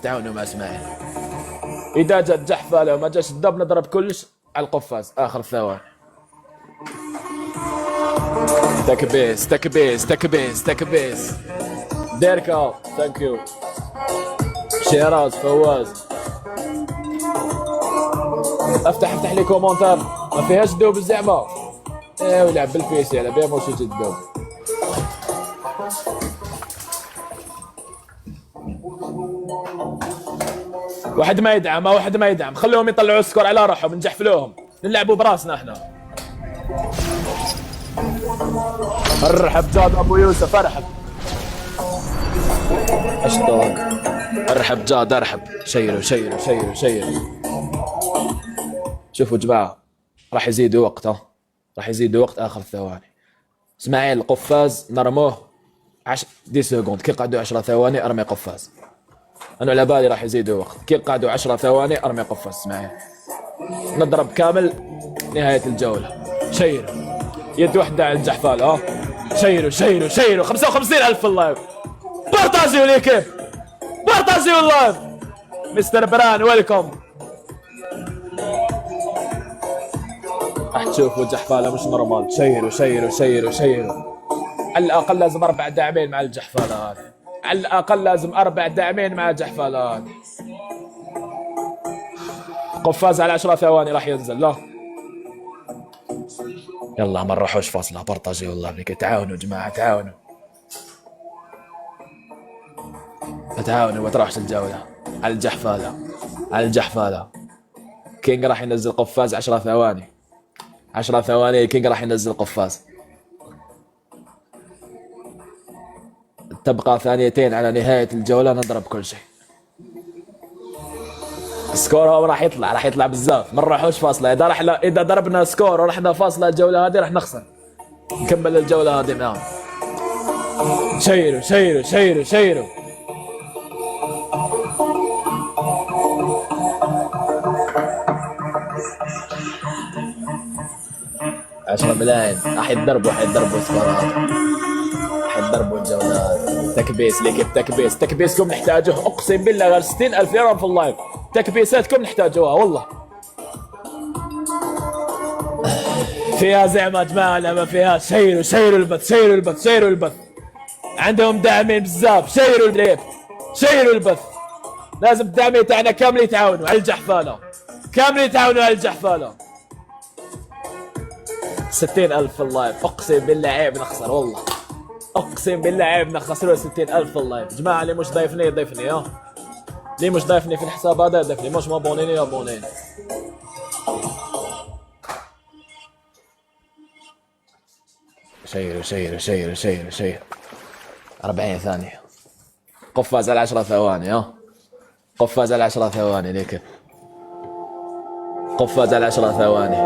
تعاونوا مع اسماعيل. اذا جات جحفله وما جاش الدب نضرب كلش على القفاز اخر ثواني. تكبيس تكبيس تكبيس تكبيس. ديركا ثانك يو. شيراز فواز. افتح لي كومونتار ما فيهاش دوب الزعمه. ايه ولعب بالبيسي على بها موشوت الدوب. واحد ما يدعم واحد ما يدعم، خلوهم يطلعوا السكور على روحهم نجحفلوهم، نلعبوا براسنا احنا. ارحب جاد ابو يوسف ارحب. اشتاق. ارحب جاد ارحب. شيروا شيروا شيروا شيروا. شوفوا جماعه راح يزيدوا وقت، راح يزيدوا وقت اخر ثواني. اسماعيل القفاز نرموه 10 سكوند، كي قعدوا 10 ثواني ارمي قفاز. انا على بالي راح يزيدوا وقت، كي قعدوا 10 ثواني ارمي قفاز اسماعيل. نضرب كامل نهايه الجوله. شيروا يد واحده على الجحفال. شيروا شيروا شيروا. 55,000 في اللايف. بارطاجيو ليكيب، بارطاجيو اللايف. مستر بران ويلكم. راح تشوفوا جحفاله مش نورمال. شيروا شيروا شيروا شيروا. على الاقل لازم 4 داعمين مع الجحفاله هذه، على الاقل لازم 4 داعمين مع الجحفاله هذه. قفاز على 10 ثواني راح ينزل. لا يلا ما نروحوش فاصله. بارطاجيو والله بك. تعاونوا جماعه تعاونوا تعاونوا ما تروحش الجوله. على الجحفاله على الجحفاله. كينج راح ينزل قفاز 10 ثواني. 10 ثواني كينج راح ينزل قفاز. تبقى ثانيتين على نهايه الجوله نضرب كل شيء. سكور هو راح يطلع بزاف. ما نروحوش فاصله. اذا ضربنا سكور ورحنا فاصله الجوله هذه راح نخسر. نكمل الجوله هذه معاهم. شيروا شيروا شيروا شيروا. عشرة ملايين راح يتضربوا سكورات، راح يتضربوا الجولات. تكبيس ليكيب تكبيس. تكبيسكم نحتاجوه اقسم بالله. غير 60,000 درهم في اللايف. تكبيساتكم نحتاجوها والله. فيها زعمه يا جماعه لا ما فيها. شيروا شيروا البث شيروا البث شيروا البث. عندهم داعمين بزاف. شيروا الليف شيروا البث. لازم الداعمين تاعنا كامل يتعاونوا على الجحفاله، كامل يتعاونوا على الجحفاله. 60,000 في اللايف. اقسم بالله عيب نخسر والله، اقسم بالله عيب نخسروا 60,000 في اللايف. جماعه اللي مش ضايفني يضيفني، اللي مش ضايفني في الحساب هذا يضيفني، مش مابونيني يابونيني. شيروا شيروا شيروا شيروا شيروا. 40 ثانية. قفاز على 10 ثواني. قفاز على 10 ثواني ليك. قفاز على 10 ثواني.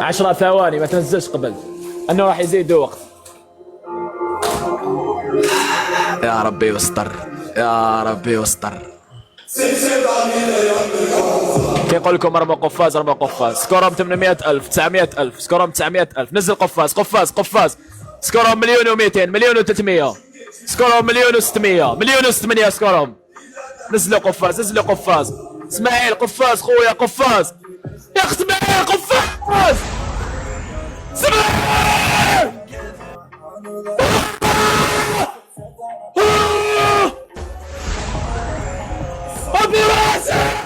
10 ثواني ما تنزلش قبل انه راح يزيد وقت. يا ربي واستر يا ربي واستر. كي يقول لكم ارموا قفاز ارموا قفاز. سكورهم 800,000 900,000. سكورهم 900,000. نزل قفاز قفاز قفاز. سكورهم 1,200,000 1,300,000. سكورهم 1,600,000 1,600,000 سكورهم. نزلوا قفاز نزلوا قفاز. اسماعيل قفاز خويا قفاز. يا اخي اسماعيل قفاز. اسماعيل ابي راسك.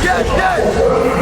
جد جد